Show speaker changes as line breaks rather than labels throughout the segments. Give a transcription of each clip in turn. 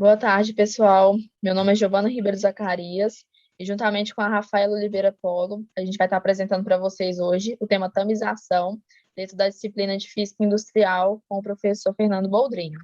Boa tarde, pessoal. Meu nome é Giovana Ribeiro Zacarias e, juntamente com a Rafaela Oliveira Polo, a gente vai estar apresentando para vocês hoje o tema tamização, dentro da disciplina de Física Industrial, com o professor Fernando Boldrini.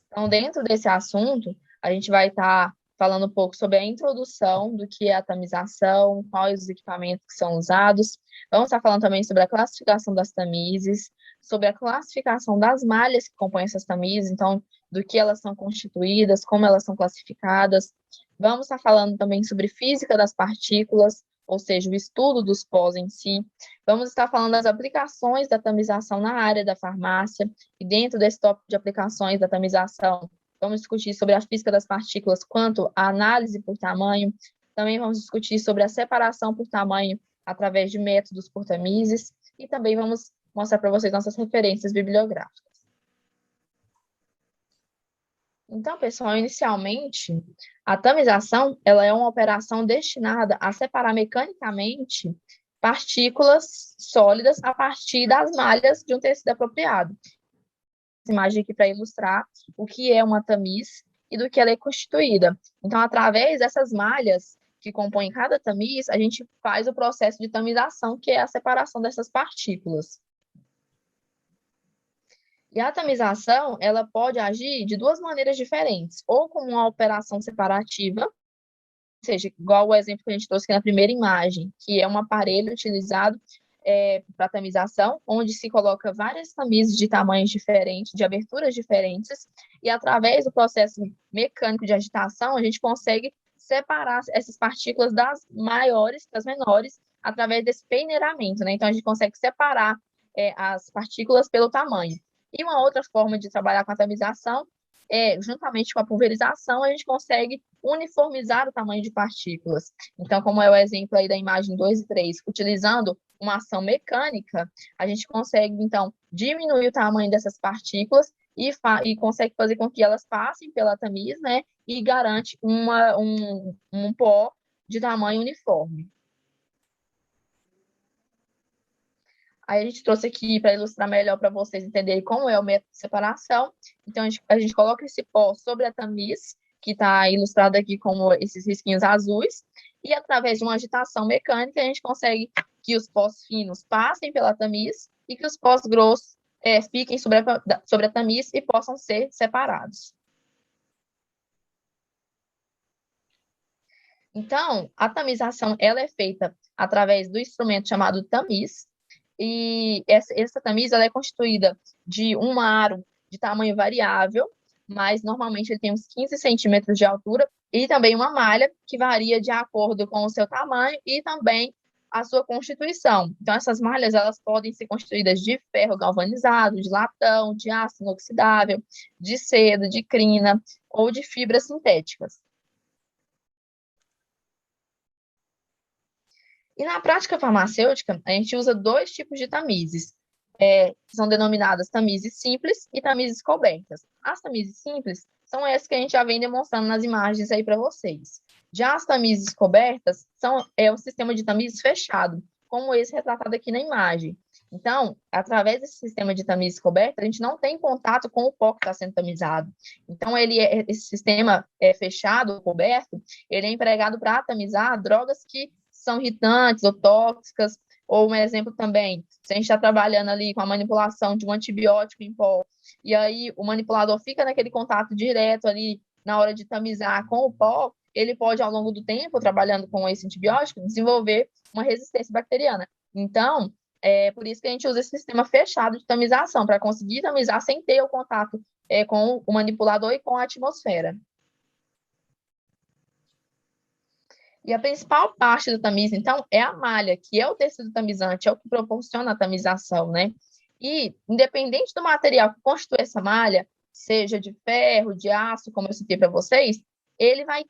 Então, dentro desse assunto, a gente vai estar falando um pouco sobre a introdução do que é a tamização, quais os equipamentos que são usados. Vamos estar falando também sobre a classificação das tamizes, sobre a classificação das malhas que compõem essas tamizes, então, do que elas são constituídas, como elas são classificadas. Vamos estar falando também sobre física das partículas, ou seja, o estudo dos pós em si. Vamos estar falando das aplicações da tamização na área da farmácia, e dentro desse tópico de aplicações da tamização, vamos discutir sobre a física das partículas quanto à análise por tamanho. Também vamos discutir sobre a separação por tamanho através de métodos por tamizes. E também vamos mostrar para vocês nossas referências bibliográficas. Então, pessoal, inicialmente, a tamização ela é uma operação destinada a separar mecanicamente partículas sólidas a partir das malhas de um tecido apropriado. Essa imagem aqui para ilustrar o que é uma tamiz e do que ela é constituída. Então, através dessas malhas que compõem cada tamiz, a gente faz o processo de tamização, que é a separação dessas partículas. E a tamização, ela pode agir de duas maneiras diferentes, ou como uma operação separativa, ou seja, igual o exemplo que a gente trouxe aqui na primeira imagem, que é um aparelho utilizado para tamização, onde se coloca várias tamizes de tamanhos diferentes, de aberturas diferentes, e através do processo mecânico de agitação, a gente consegue separar essas partículas das maiores, das menores, através desse peneiramento, né? Então, a gente consegue separar as partículas pelo tamanho. E uma outra forma de trabalhar com a tamização juntamente com a pulverização, a gente consegue uniformizar o tamanho de partículas. Então, como é o exemplo aí da imagem 2 e 3, utilizando uma ação mecânica, a gente consegue, então, diminuir o tamanho dessas partículas e consegue fazer com que elas passem pela tamiz, né, e garante um pó de tamanho uniforme. Aí a gente trouxe aqui para ilustrar melhor para vocês entenderem como é o método de separação. Então, a gente coloca esse pó sobre a tamiz, que está ilustrado aqui como esses risquinhos azuis, e através de uma agitação mecânica, a gente consegue que os pós finos passem pela tamiz e que os pós grossos fiquem sobre a tamiz e possam ser separados. Então, a tamização ela é feita através do instrumento chamado tamiz, e essa tamiz ela é constituída de um aro de tamanho variável, mas normalmente ele tem uns 15 centímetros de altura, e também uma malha que varia de acordo com o seu tamanho e também a sua constituição. Então, essas malhas elas podem ser constituídas de ferro galvanizado, de latão, de aço inoxidável, de seda, de crina ou de fibras sintéticas. E na prática farmacêutica, a gente usa dois tipos de tamizes, que são denominadas tamizes simples e tamizes cobertas. As tamizes simples são essas que a gente já vem demonstrando nas imagens aí para vocês. Já as tamizes cobertas é o sistema de tamizes fechado, como esse retratado aqui na imagem. Então, através desse sistema de tamizes cobertas, a gente não tem contato com o pó que está sendo tamizado. Então, esse sistema fechado, coberto, ele é empregado para tamizar drogas que são irritantes ou tóxicas, ou um exemplo também, se a gente está trabalhando ali com a manipulação de um antibiótico em pó, e aí o manipulador fica naquele contato direto ali na hora de tamizar com o pó, ele pode, ao longo do tempo, trabalhando com esse antibiótico, desenvolver uma resistência bacteriana. Então, é por isso que a gente usa esse sistema fechado de tamização, para conseguir tamizar sem ter o contato com o manipulador e com a atmosfera. E a principal parte do tamiz, então, é a malha, que é o tecido tamizante, é o que proporciona a tamização, né? E, independente do material que constitui essa malha, seja de ferro, de aço, como eu citei para vocês, ele vai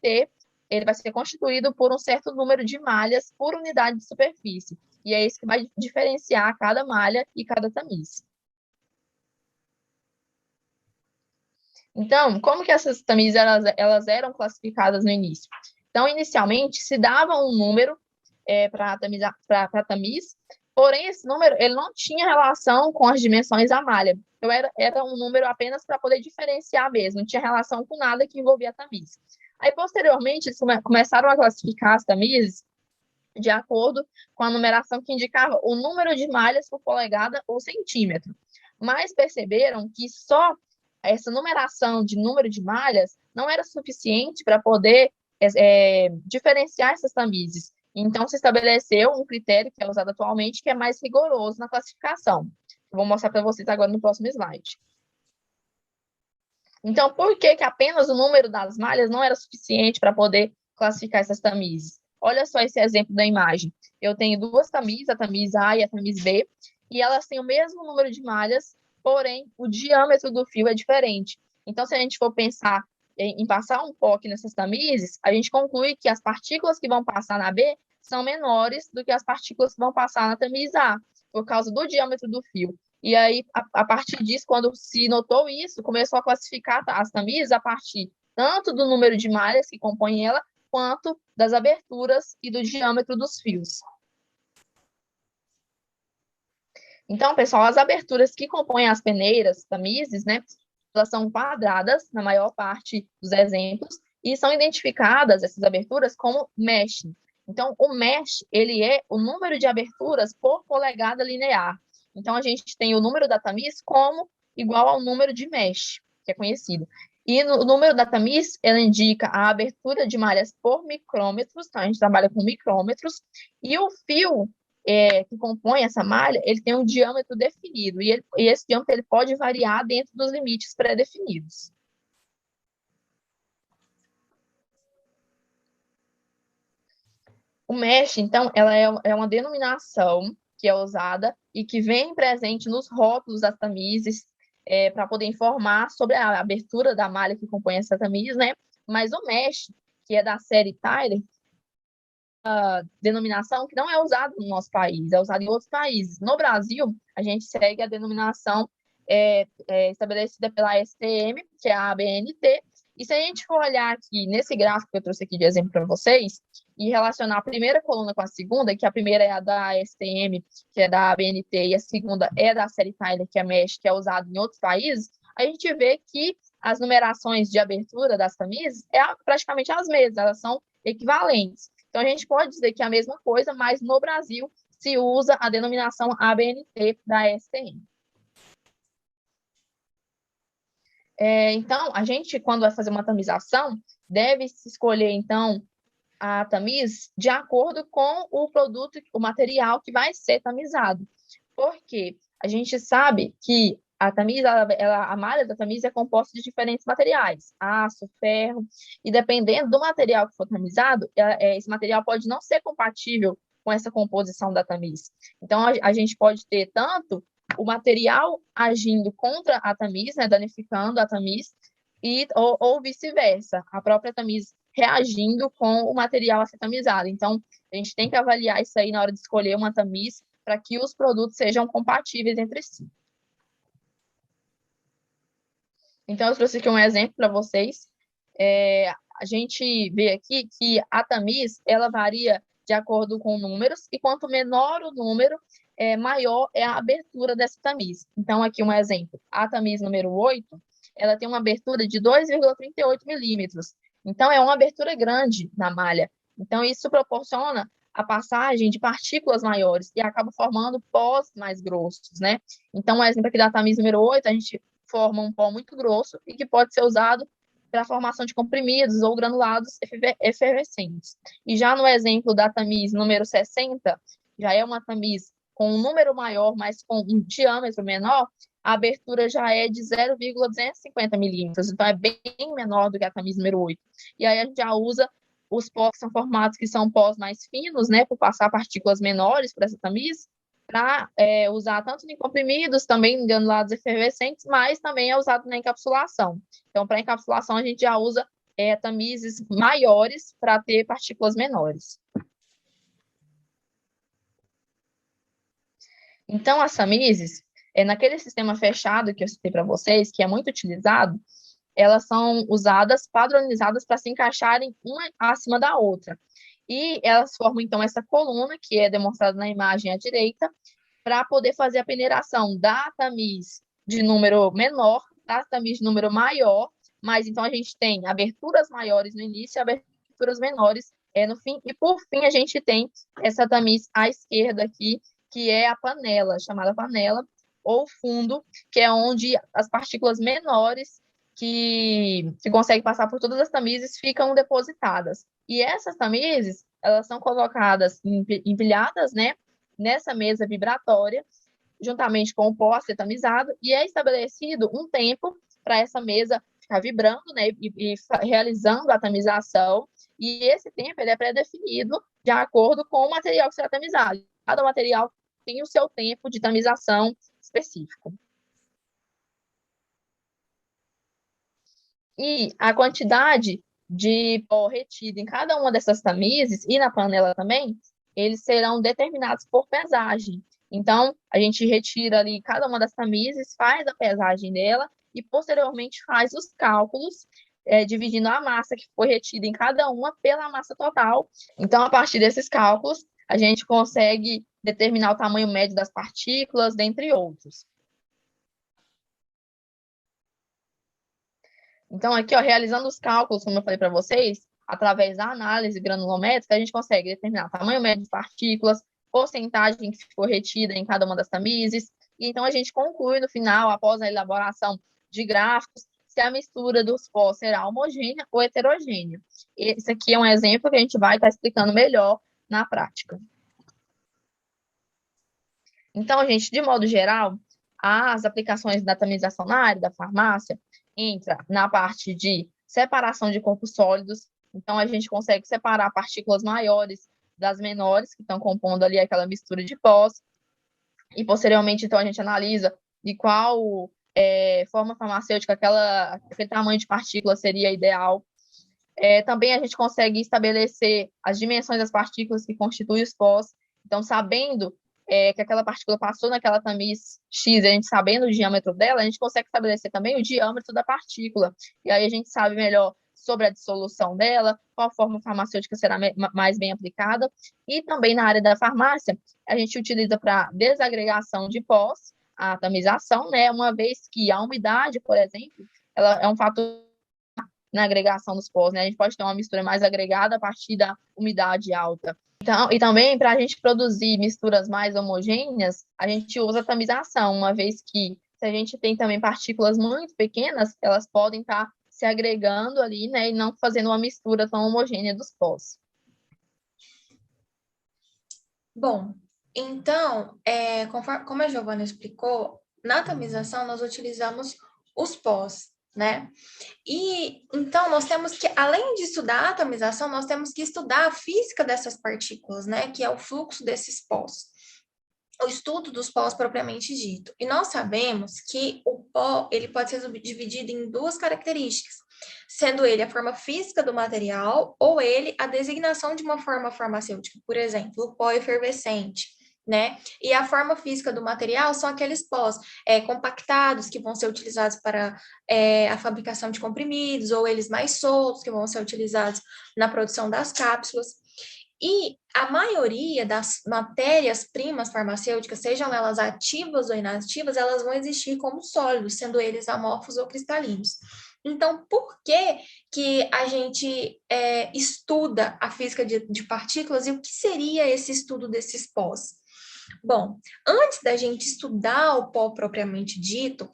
ser constituído por um certo número de malhas por unidade de superfície. E é isso que vai diferenciar cada malha e cada tamiz. Então, como que essas tamizes elas eram classificadas no início? Então, inicialmente, se dava um número para a tamiz, Porém, esse número ele não tinha relação com as dimensões da malha. Então, era um número apenas para poder diferenciar mesmo, não tinha relação com nada que envolvia a tamiz. Aí, posteriormente, eles começaram a classificar as tamizes de acordo com a numeração que indicava o número de malhas por polegada ou centímetro. Mas perceberam que só essa numeração de número de malhas não era suficiente para poder diferenciar essas tamizes. Então, se estabeleceu um critério que é usado atualmente, que é mais rigoroso na classificação. Eu vou mostrar para vocês agora no próximo slide. Então, por que apenas o número das malhas não era suficiente para poder classificar essas tamizes? Olha só esse exemplo da imagem. Eu tenho duas tamizes, a tamiz A e a tamiz B, e elas têm o mesmo número de malhas, porém o diâmetro do fio é diferente. Então, se a gente for pensar em passar um POC nessas tamizes, a gente conclui que as partículas que vão passar na B são menores do que as partículas que vão passar na tamiz A, por causa do diâmetro do fio. E aí, a partir disso, quando se notou isso, começou a classificar as tamizes a partir tanto do número de malhas que compõem ela, quanto das aberturas e do diâmetro dos fios. Então, pessoal, as aberturas que compõem as peneiras, tamizes, né, elas são quadradas, na maior parte dos exemplos, e são identificadas, essas aberturas, como mesh. Então, o mesh, ele é o número de aberturas por polegada linear. Então, a gente tem o número da tamiz como igual ao número de mesh, que é conhecido. E o número da tamiz, ela indica a abertura de malhas por micrômetros, então a gente trabalha com micrômetros, e o fio que compõe essa malha, ele tem um diâmetro definido, e esse diâmetro ele pode variar dentro dos limites pré-definidos. O mesh, então, ela é uma denominação que é usada e que vem presente nos rótulos das tamizes para poder informar sobre a abertura da malha que compõe essa tamiz, né? Mas o mesh, que é da série Tyler, denominação que não é usada no nosso país, é usada em outros países. No Brasil, a gente segue a denominação estabelecida pela STM, que é a ABNT, e se a gente for olhar aqui nesse gráfico que eu trouxe aqui de exemplo para vocês, e relacionar a primeira coluna com a segunda, que a primeira é a da STM, que é da ABNT, e a segunda é da série Tyler, que é MESH, que é usado em outros países, a gente vê que as numerações de abertura das camisas praticamente as mesmas, elas são equivalentes. Então, a gente pode dizer que é a mesma coisa, mas no Brasil se usa a denominação ABNT da STM. Então, a gente, quando vai fazer uma tamização, deve se escolher, então, a tamiz de acordo com o produto, o material que vai ser tamizado. Porque a gente sabe que a tamiz, a malha da tamiz é composta de diferentes materiais, aço, ferro, e dependendo do material que for tamizado, esse material pode não ser compatível com essa composição da tamiz. Então, a gente pode ter tanto o material agindo contra a tamiz, né, danificando a tamiz, ou vice-versa, a própria tamiz reagindo com o material a ser tamizado. Então, a gente tem que avaliar isso aí na hora de escolher uma tamiz para que os produtos sejam compatíveis entre si. Então, eu trouxe aqui um exemplo para vocês. A gente vê aqui que a tamiz, ela varia de acordo com números, e quanto menor o número, maior é a abertura dessa tamiz. Então, aqui um exemplo. A tamiz número 8, ela tem uma abertura de 2,38 milímetros. Então, é uma abertura grande na malha. Então, isso proporciona a passagem de partículas maiores e acaba formando pós mais grossos, né? Então, o exemplo aqui da tamiz número 8, a gente forma um pó muito grosso e que pode ser usado para a formação de comprimidos ou granulados efervescentes. E já no exemplo da tamiz número 60, já é uma tamiz com um número maior, mas com um diâmetro menor, a abertura já é de 0,250 milímetros, então é bem menor do que a tamiz número 8. E aí a gente já usa os pós que são formados, que são pós mais finos, né, por passar partículas menores por essa tamiz, para usar tanto em comprimidos, também em granulados efervescentes, mas também é usado na encapsulação. Então, para encapsulação, a gente já usa tamizes maiores para ter partículas menores. Então, as tamizes, naquele sistema fechado que eu citei para vocês, que é muito utilizado, elas são usadas, padronizadas para se encaixarem uma acima da outra. E elas formam, então, essa coluna, que é demonstrada na imagem à direita, para poder fazer a peneiração da tamiz de número menor, da tamiz de número maior, mas então a gente tem aberturas maiores no início e aberturas menores no fim, e por fim a gente tem essa tamiz à esquerda aqui, que é a panela, chamada panela, ou fundo, que é onde as partículas menores que conseguem passar por todas as tamizes ficam depositadas. E essas tamizes, elas são colocadas, empilhadas, né, nessa mesa vibratória, juntamente com o pó a ser tamizado, e é estabelecido um tempo para essa mesa ficar vibrando, né, e realizando a tamização, e esse tempo ele é pré-definido de acordo com o material que será tamizado. Cada material tem o seu tempo de tamização específico. E a quantidade de pó retido em cada uma dessas tamizes e na panela também, eles serão determinados por pesagem. Então, a gente retira ali cada uma das tamizes, faz a pesagem dela e posteriormente faz os cálculos, dividindo a massa que foi retida em cada uma pela massa total. Então, a partir desses cálculos, a gente consegue determinar o tamanho médio das partículas, dentre outros. Então, aqui, ó, realizando os cálculos, como eu falei para vocês, através da análise granulométrica, a gente consegue determinar o tamanho médio de partículas, porcentagem que ficou retida em cada uma das tamizes, e então a gente conclui no final, após a elaboração de gráficos, se a mistura dos pós será homogênea ou heterogênea. Esse aqui é um exemplo que a gente vai estar explicando melhor na prática. Então, gente, de modo geral, as aplicações da tamização na área da farmácia entra na parte de separação de corpos sólidos. Então, a gente consegue separar partículas maiores das menores, que estão compondo ali aquela mistura de pós. E, posteriormente, então, a gente analisa de qual forma farmacêutica aquele tamanho de partícula seria ideal. Também a gente consegue estabelecer as dimensões das partículas que constituem os pós. Então, sabendo que aquela partícula passou naquela tamiz X, a gente sabendo o diâmetro dela, a gente consegue estabelecer também o diâmetro da partícula. E aí a gente sabe melhor sobre a dissolução dela, qual forma farmacêutica será mais bem aplicada. E também na área da farmácia, a gente utiliza para desagregação de pós, a tamização, né? Uma vez que a umidade, por exemplo, ela é um fator na agregação dos pós, né? A gente pode ter uma mistura mais agregada a partir da umidade alta. Então, e também, para a gente produzir misturas mais homogêneas, a gente usa a tamização, uma vez que se a gente tem também partículas muito pequenas, elas podem estar se agregando ali, né, e não fazendo uma mistura tão homogênea dos pós.
Bom, então, como a Giovana explicou, na tamização nós utilizamos os pós, né? E então nós temos que, além de estudar a tamização, nós temos que estudar a física dessas partículas, né? Que é o fluxo desses pós. O estudo dos pós propriamente dito. E nós sabemos que o pó, ele pode ser dividido em duas características, sendo ele a forma física do material ou ele a designação de uma forma farmacêutica, por exemplo, o pó efervescente, né? E a forma física do material são aqueles pós compactados que vão ser utilizados para a fabricação de comprimidos, ou eles mais soltos que vão ser utilizados na produção das cápsulas. E a maioria das matérias-primas farmacêuticas, sejam elas ativas ou inativas, elas vão existir como sólidos, sendo eles amorfos ou cristalinos. Então, por que a gente estuda a física de partículas e o que seria esse estudo desses pós? Bom, antes da gente estudar o pó propriamente dito,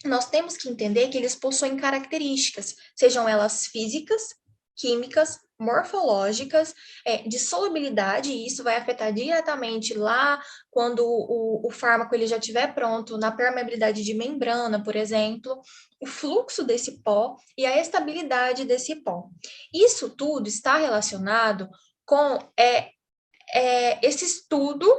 nós temos que entender que eles possuem características, sejam elas físicas, químicas, morfológicas, de solubilidade, e isso vai afetar diretamente lá quando o fármaco ele já estiver pronto, na permeabilidade de membrana, por exemplo, o fluxo desse pó e a estabilidade desse pó. Isso tudo está relacionado com esse estudo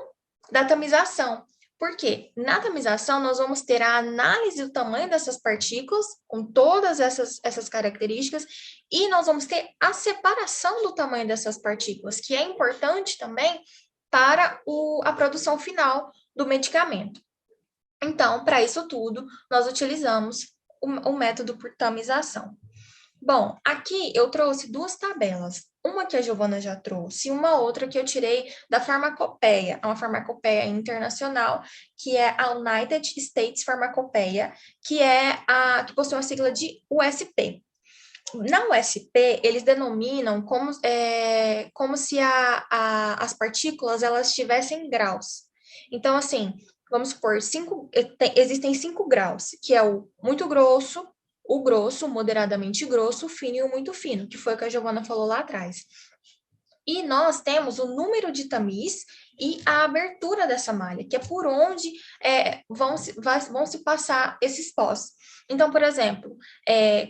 da tamização. Porque na tamização nós vamos ter a análise do tamanho dessas partículas, com todas essas características, e nós vamos ter a separação do tamanho dessas partículas, que é importante também para a produção final do medicamento. Então, para isso tudo, nós utilizamos o método por tamização. Bom, aqui eu trouxe duas tabelas. Uma que a Giovana já trouxe e uma outra que eu tirei da Farmacopeia. É uma farmacopeia internacional, que é a United States Pharmacopeia, que possui uma sigla de USP. Na USP, eles denominam como se as partículas elas tivessem graus. Então, assim, vamos supor, existem 5 graus, que é o grosso, o moderadamente grosso, o fino e o muito fino, que foi o que a Giovana falou lá atrás. E nós temos o número de tamis e a abertura dessa malha, que é por onde vão se passar esses pós. Então, por exemplo,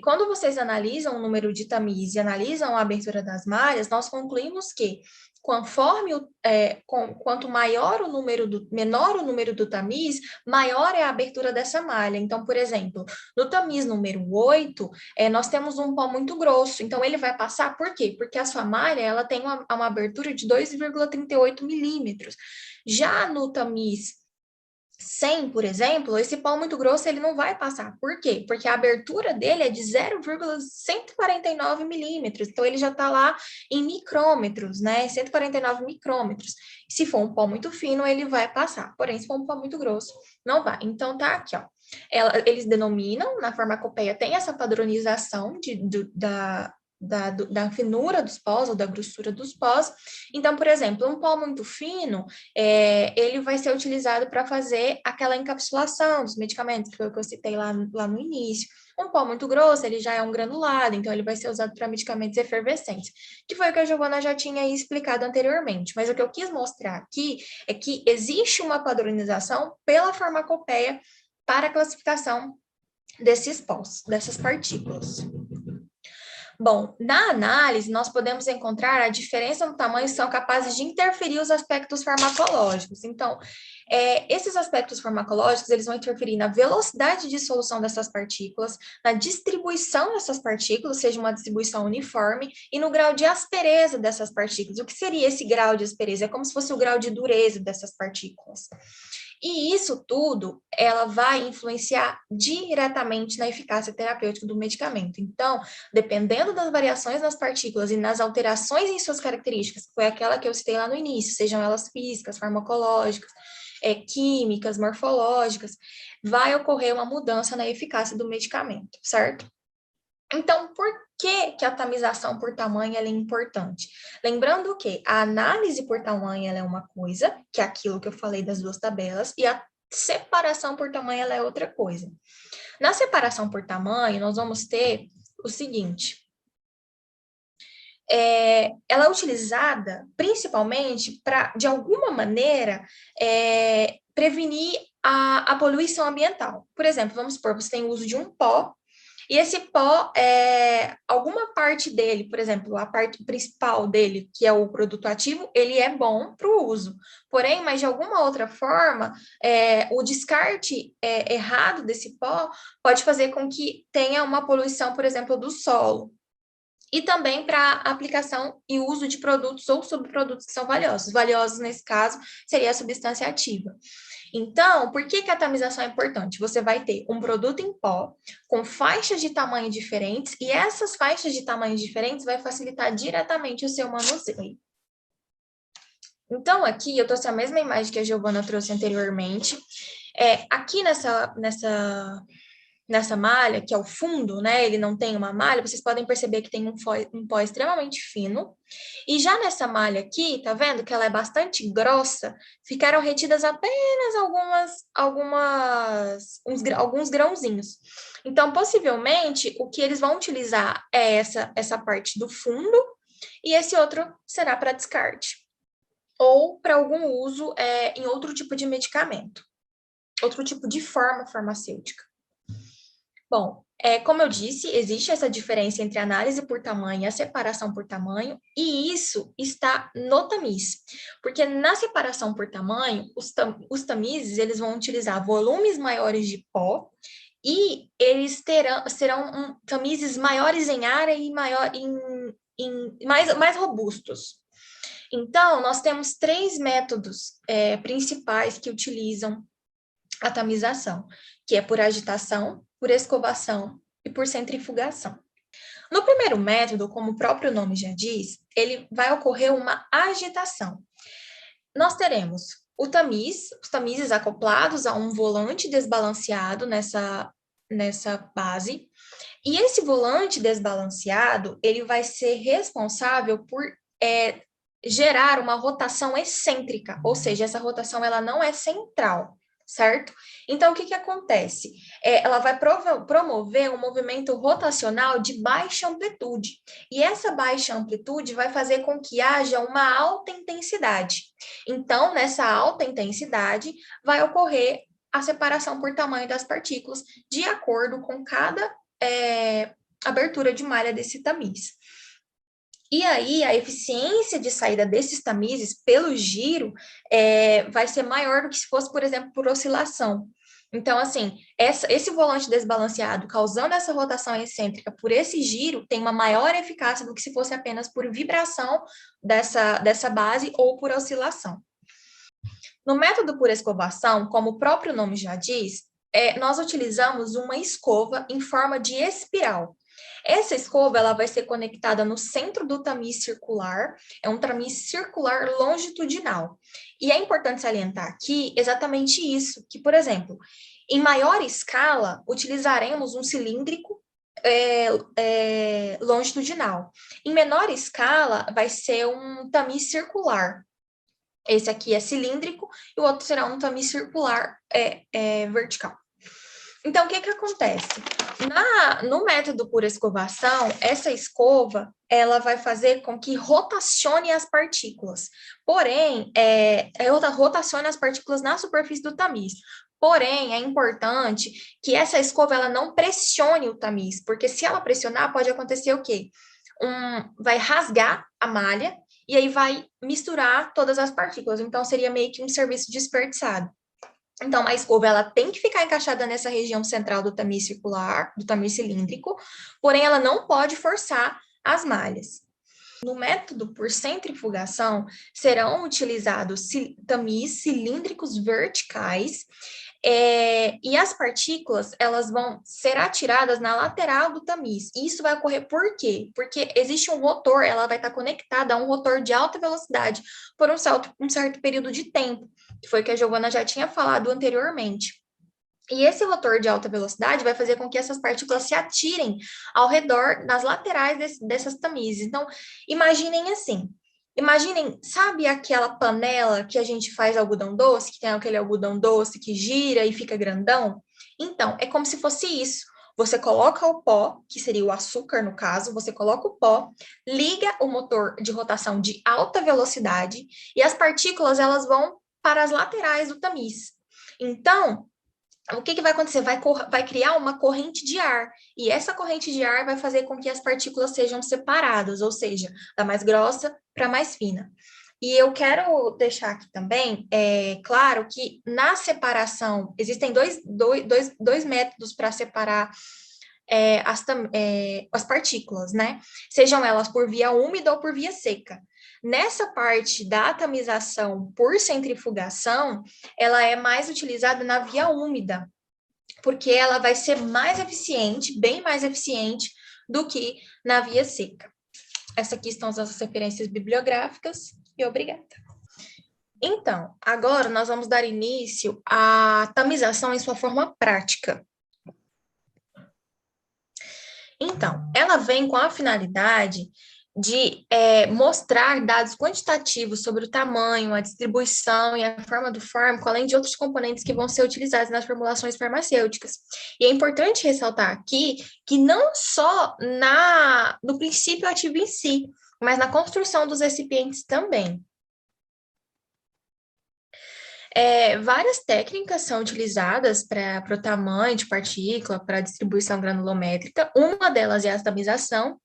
quando vocês analisam o número de tamis e analisam a abertura das malhas, nós concluímos que quanto menor o número do tamiz, maior é a abertura dessa malha. Então, por exemplo, no tamiz número 8, nós temos um pó muito grosso, então ele vai passar por quê? Porque a sua malha ela tem uma abertura de 2,38 milímetros. Já no tamiz 100, por exemplo, esse pó muito grosso ele não vai passar. Por quê? Porque a abertura dele é de 0,149 milímetros. Então, ele já está lá em micrômetros, né? 149 micrômetros. Se for um pó muito fino, ele vai passar. Porém, se for um pó muito grosso, não vai. Então, tá aqui, ó. Eles denominam, na farmacopeia tem essa padronização da finura dos pós ou da grossura dos pós. Então, por exemplo, um pó muito fino, ele vai ser utilizado para fazer aquela encapsulação dos medicamentos, que foi o que eu citei lá no início. Um pó muito grosso, ele já é um granulado, então ele vai ser usado para medicamentos efervescentes, que foi o que a Giovana já tinha explicado anteriormente. Mas o que eu quis mostrar aqui é que existe uma padronização pela farmacopeia para a classificação desses pós, dessas partículas. Bom, na análise, nós podemos encontrar a diferença no tamanho que são capazes de interferir os aspectos farmacológicos. Então, esses aspectos farmacológicos, eles vão interferir na velocidade de dissolução dessas partículas, na distribuição dessas partículas, seja uma distribuição uniforme, e no grau de aspereza dessas partículas. O que seria esse grau de aspereza? É como se fosse o grau de dureza dessas partículas. E isso tudo, ela vai influenciar diretamente na eficácia terapêutica do medicamento. Então, dependendo das variações nas partículas e nas alterações em suas características, que foi aquela que eu citei lá no início, sejam elas físicas, farmacológicas, químicas, morfológicas, vai ocorrer uma mudança na eficácia do medicamento, certo? Então, por que a tamização por tamanho é importante? Lembrando que a análise por tamanho é uma coisa, que é aquilo que eu falei das duas tabelas, e a separação por tamanho é outra coisa. Na separação por tamanho, nós vamos ter o seguinte: ela é utilizada principalmente para, de alguma maneira, prevenir a poluição ambiental. Por exemplo, vamos supor, você tem o uso de um pó, e esse pó, alguma parte dele, por exemplo, a parte principal dele, que é o produto ativo, ele é bom para o uso. Porém, mas de alguma outra forma, o descarte errado desse pó pode fazer com que tenha uma poluição, por exemplo, do solo. E também para aplicação e uso de produtos ou subprodutos que são valiosos. Valiosos, nesse caso, seria a substância ativa. Então, por que a tamização é importante? Você vai ter um produto em pó com faixas de tamanho diferentes e essas faixas de tamanho diferentes vai facilitar diretamente o seu manuseio. Então, aqui eu trouxe a mesma imagem que a Giovana trouxe anteriormente. Aqui nessa malha, que é o fundo, né? Ele não tem uma malha, vocês podem perceber que tem um pó extremamente fino. E já nessa malha aqui, tá vendo que ela é bastante grossa? Ficaram retidas apenas alguns grãozinhos. Então, possivelmente, o que eles vão utilizar é essa parte do fundo e esse outro será para descarte. Ou para algum uso em outro tipo de medicamento. Outro tipo de forma farmacêutica. Bom, como eu disse, existe essa diferença entre a análise por tamanho e a separação por tamanho, e isso está no tamiz. Porque na separação por tamanho, os tamizes eles vão utilizar volumes maiores de pó e eles serão tamizes maiores em área e mais robustos. Então, nós temos 3 métodos principais que utilizam a tamização, que é por agitação, por escovação e por centrifugação. No primeiro método, como o próprio nome já diz, ele vai ocorrer uma agitação. Nós teremos os tamizes acoplados a um volante desbalanceado nessa base, e esse volante desbalanceado, ele vai ser responsável por gerar uma rotação excêntrica, ou seja, essa rotação ela não é central, certo? Então, o que acontece? Ela vai promover um movimento rotacional de baixa amplitude, e essa baixa amplitude vai fazer com que haja uma alta intensidade. Então, nessa alta intensidade, vai ocorrer a separação por tamanho das partículas, de acordo com cada abertura de malha desse tamiz. E aí, a eficiência de saída desses tamizes pelo giro vai ser maior do que se fosse, por exemplo, por oscilação. Então, assim, esse volante desbalanceado causando essa rotação excêntrica por esse giro tem uma maior eficácia do que se fosse apenas por vibração dessa base ou por oscilação. No método por escovação, como o próprio nome já diz, nós utilizamos uma escova em forma de espiral. Essa escova ela vai ser conectada no centro do tamiz circular, é um tamiz circular longitudinal. E é importante salientar aqui exatamente isso, que, por exemplo, em maior escala, utilizaremos um cilíndrico longitudinal. Em menor escala, vai ser um tamiz circular. Esse aqui é cilíndrico e o outro será um tamiz circular vertical. Então, o que acontece? No método por escovação, essa escova, ela vai fazer com que rotacione as partículas. Porém, rotacione as partículas na superfície do tamiz. Porém, é importante que essa escova ela não pressione o tamiz, porque se ela pressionar, pode acontecer o quê? Vai rasgar a malha e aí vai misturar todas as partículas. Então, seria meio que um serviço desperdiçado. Então, a escova ela tem que ficar encaixada nessa região central do tamiz circular, do tamiz cilíndrico, porém ela não pode forçar as malhas. No método por centrifugação, serão utilizados tamiz cilíndricos verticais, e as partículas, elas vão ser atiradas na lateral do tamiz. E isso vai ocorrer por quê? Porque existe um rotor, ela vai estar conectada a um rotor de alta velocidade por um certo período de tempo, que foi o que a Giovana já tinha falado anteriormente. E esse rotor de alta velocidade vai fazer com que essas partículas se atirem ao redor, nas laterais dessas tamizes. Então, imaginem assim, sabe aquela panela que a gente faz algodão doce, que tem aquele algodão doce que gira e fica grandão? Então, é como se fosse isso. Você coloca o pó, que seria o açúcar no caso, você coloca o pó, liga o motor de rotação de alta velocidade e as partículas elas vão para as laterais do tamiz. Então, o que vai acontecer? Vai criar uma corrente de ar, e essa corrente de ar vai fazer com que as partículas sejam separadas, ou seja, da mais grossa para mais fina. E eu quero deixar aqui também, claro que na separação, existem dois métodos para separar as partículas, né? Sejam elas por via úmida ou por via seca. Nessa parte da tamização por centrifugação, ela é mais utilizada na via úmida, porque ela vai ser mais eficiente, bem mais eficiente do que na via seca. Essas aqui estão as nossas referências bibliográficas e obrigada. Então, agora nós vamos dar início à tamização em sua forma prática. Então, ela vem com a finalidade de mostrar dados quantitativos sobre o tamanho, a distribuição e a forma do fármaco, além de outros componentes que vão ser utilizados nas formulações farmacêuticas. E é importante ressaltar aqui que não só no princípio ativo em si, mas na construção dos recipientes também. Várias técnicas são utilizadas para o tamanho de partícula, para a distribuição granulométrica. Uma delas é a tamização.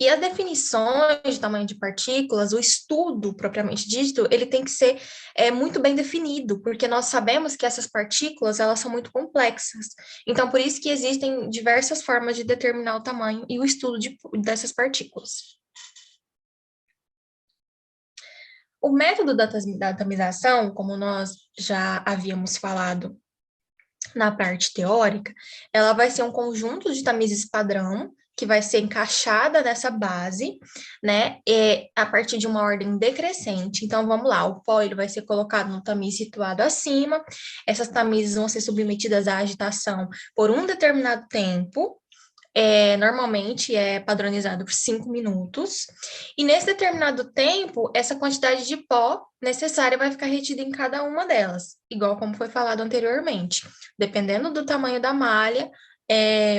E as definições de tamanho de partículas, o estudo propriamente dito, ele tem que ser muito bem definido, porque nós sabemos que essas partículas, elas são muito complexas. Então, por isso que existem diversas formas de determinar o tamanho e o estudo dessas partículas. O método da tamização, como nós já havíamos falado na parte teórica, ela vai ser um conjunto de tamizes padrão, que vai ser encaixada nessa base, né, a partir de uma ordem decrescente. Então, vamos lá, o pó ele vai ser colocado no tamiz situado acima, essas tamizes vão ser submetidas à agitação por um determinado tempo, normalmente é padronizado por 5 minutos, e nesse determinado tempo, essa quantidade de pó necessária vai ficar retida em cada uma delas, igual como foi falado anteriormente. Dependendo do tamanho da malha,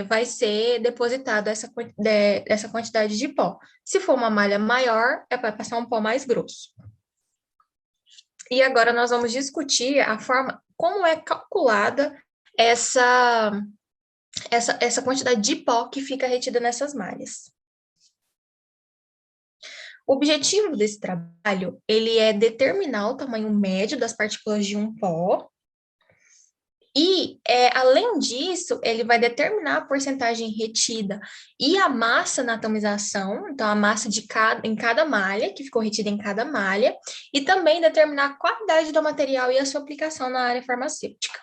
vai ser depositado essa quantidade de pó. Se for uma malha maior, vai passar um pó mais grosso. E agora nós vamos discutir a forma, como é calculada essa quantidade de pó que fica retida nessas malhas. O objetivo desse trabalho, ele é determinar o tamanho médio das partículas de um pó e, além disso, ele vai determinar a porcentagem retida e a massa na atomização, então a massa em cada malha, que ficou retida em cada malha, e também determinar a qualidade do material e a sua aplicação na área farmacêutica.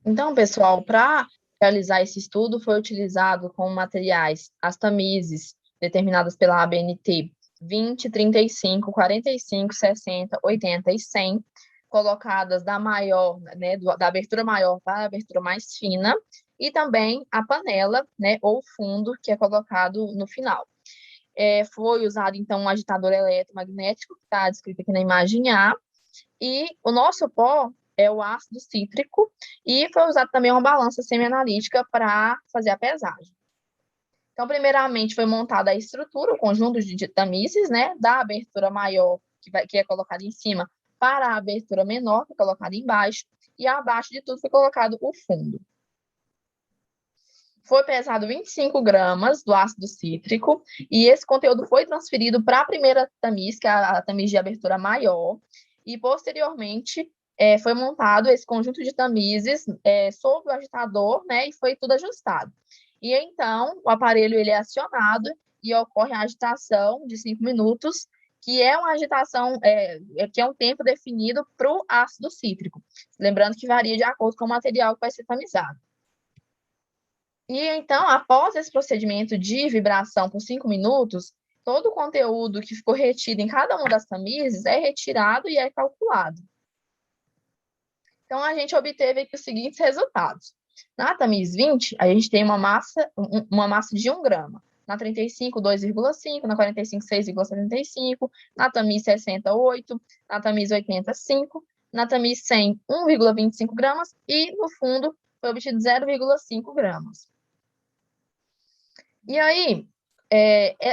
Então, pessoal, para realizar esse estudo, foi utilizado como materiais as tamizes determinadas pela ABNT 20, 35, 45, 60, 80 e 100, colocadas da maior, né, da abertura maior para a abertura mais fina, e também a panela, né, ou fundo, que é colocado no final. Foi usado, então, um agitador eletromagnético, que está descrito aqui na imagem A, e o nosso pó é o ácido cítrico, e foi usado também uma balança semianalítica para fazer a pesagem. Então, primeiramente, foi montada a estrutura, o conjunto de tamizes, né, da abertura maior, que é colocada em cima, para a abertura menor, que é colocada embaixo, e abaixo de tudo foi colocado o fundo. Foi pesado 25 gramas do ácido cítrico, e esse conteúdo foi transferido para a primeira tamiz, que é a tamiz de abertura maior, e posteriormente foi montado esse conjunto de tamizes sob o agitador, né, e foi tudo ajustado. E então, o aparelho ele é acionado e ocorre a agitação de 5 minutos, que é uma agitação, que é um tempo definido para o ácido cítrico. Lembrando que varia de acordo com o material que vai ser tamizado. E então, após esse procedimento de vibração por 5 minutos, todo o conteúdo que ficou retido em cada uma das tamizes é retirado e é calculado. Então, a gente obteve aqui os seguintes resultados. Na tamiz 20, a gente tem uma massa de 1 grama. Na 35, 2,5. Na 45, 6,75. Na tamiz 60, 8. Na tamiz 80, 5. Na tamiz 100, 1,25 gramas. E, no fundo, foi obtido 0,5 gramas. E aí,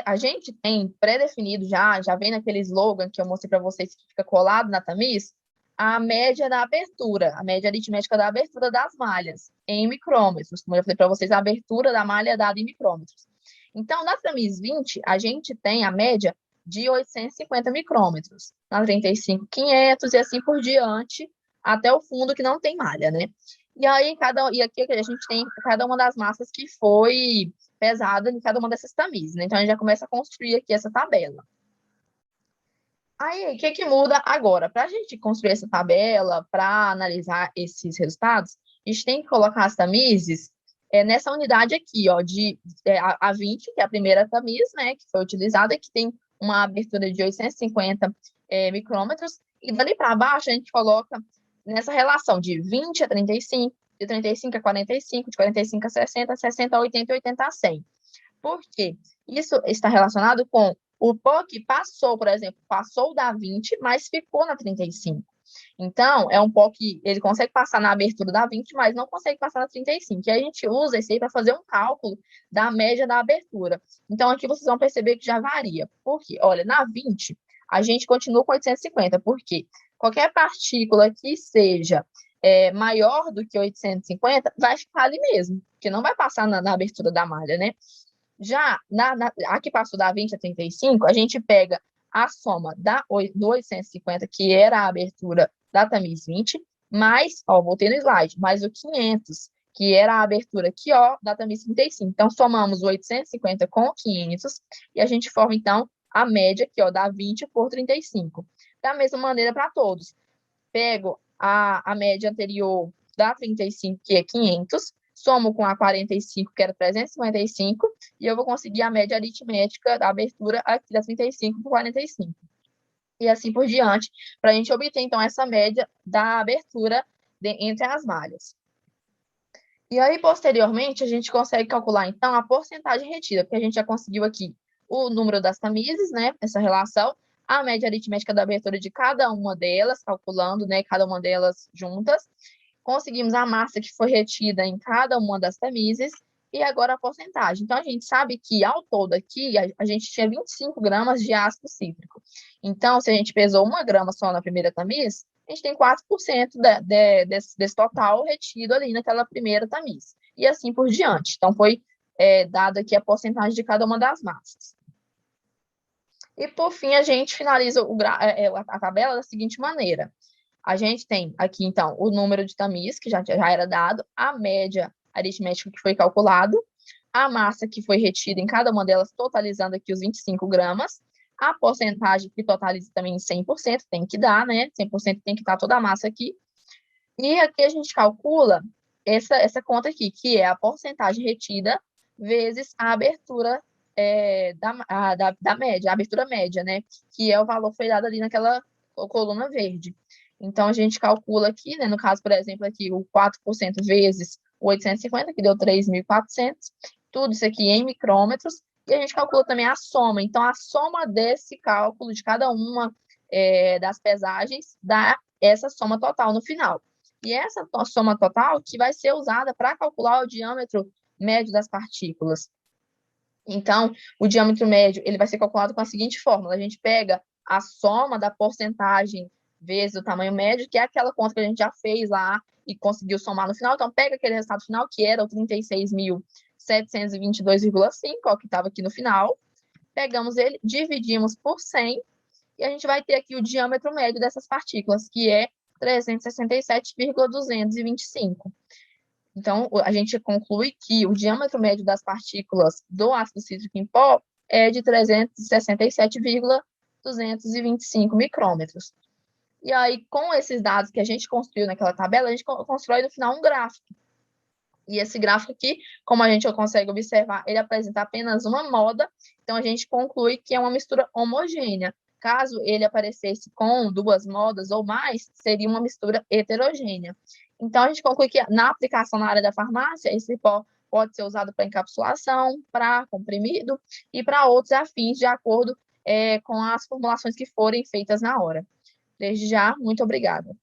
a gente tem pré-definido já vem naquele slogan que eu mostrei para vocês que fica colado na tamiz, a média da abertura, a média aritmética da abertura das malhas em micrômetros. Como eu falei para vocês, a abertura da malha é dada em micrômetros. Então, na tamiz 20, a gente tem a média de 850 micrômetros. Na 35, 500 e assim por diante, até o fundo que não tem malha, né? E aí, aqui a gente tem cada uma das massas que foi pesada em cada uma dessas tamizes, né? Então, a gente já começa a construir aqui essa tabela. Aí, o que muda agora? Para a gente construir essa tabela, para analisar esses resultados, a gente tem que colocar as tamizes nessa unidade aqui, ó, a 20, que é a primeira tamiz, né, que foi utilizada, que tem uma abertura de 850 micrômetros, e dali para baixo a gente coloca nessa relação de 20 a 35, de 35 a 45, de 45 a 60, 60 a 80 e 80 a 100. Por quê? Isso está relacionado com o pó que passou, por exemplo, passou da 20, mas ficou na 35. Então, é um pó que ele consegue passar na abertura da 20, mas não consegue passar na 35. E a gente usa isso aí para fazer um cálculo da média da abertura. Então, aqui vocês vão perceber que já varia. Por quê? Olha, na 20, a gente continua com 850. Por quê? Qualquer partícula que seja maior do que 850 vai ficar ali mesmo, porque não vai passar na abertura da malha, né? Já a que passou da 20 a 35, a gente pega a soma do 850, que era a abertura da tamiz 20, mais, ó, voltei no slide, mais o 500, que era a abertura aqui, ó, da tamiz 35. Então, somamos o 850 com o 500 e a gente forma, então, a média aqui, ó, da 20 por 35. Da mesma maneira para todos. Pego a média anterior da 35, que é 500, somo com a 45, que era 355, e eu vou conseguir a média aritmética da abertura aqui da 35 por 45. E assim por diante, para a gente obter, então, essa média da abertura entre as malhas. E aí, posteriormente, a gente consegue calcular, então, a porcentagem retida, porque a gente já conseguiu aqui o número das tamises, né, essa relação, a média aritmética da abertura de cada uma delas, calculando, né, cada uma delas juntas. Conseguimos a massa que foi retida em cada uma das tamises e agora a porcentagem. Então, a gente sabe que, ao todo aqui, a gente tinha 25 gramas de ácido cítrico. Então, se a gente pesou 1 grama só na primeira tamiz, a gente tem 4% desse total retido ali naquela primeira tamiz. E assim por diante. Então, foi dado aqui a porcentagem de cada uma das massas. E, por fim, a gente finaliza a tabela da seguinte maneira. A gente tem aqui, então, o número de tamiz, que já era dado, a média aritmética que foi calculado, a massa que foi retida em cada uma delas, totalizando aqui os 25 gramas, a porcentagem que totaliza também 100%, tem que dar, né? 100% tem que estar toda a massa aqui. E aqui a gente calcula essa conta aqui, que é a porcentagem retida vezes a abertura da média, a abertura média, né? Que é o valor que foi dado ali naquela coluna verde. Então, a gente calcula aqui, né? No caso, por exemplo, aqui o 4% vezes o 850, que deu 3.400. Tudo isso aqui em micrômetros. E a gente calcula também a soma. Então, a soma desse cálculo de cada uma das pesagens dá essa soma total no final. E essa soma total que vai ser usada para calcular o diâmetro médio das partículas. Então, o diâmetro médio ele vai ser calculado com a seguinte fórmula. A gente pega a soma da porcentagem vezes o tamanho médio, que é aquela conta que a gente já fez lá e conseguiu somar no final. Então, pega aquele resultado final, que era o 36.722,5, que estava aqui no final. Pegamos ele, dividimos por 100, e a gente vai ter aqui o diâmetro médio dessas partículas, que é 367,225. Então, a gente conclui que o diâmetro médio das partículas do ácido cítrico em pó é de 367,225 micrômetros. E aí, com esses dados que a gente construiu naquela tabela, a gente constrói no final um gráfico. E esse gráfico aqui, como a gente consegue observar, ele apresenta apenas uma moda, então a gente conclui que é uma mistura homogênea. Caso ele aparecesse com 2 modas ou mais, seria uma mistura heterogênea. Então, a gente conclui que na aplicação na área da farmácia, esse pó pode ser usado para encapsulação, para comprimido e para outros afins, de acordo com as formulações que forem feitas na hora. Desde já, muito obrigada.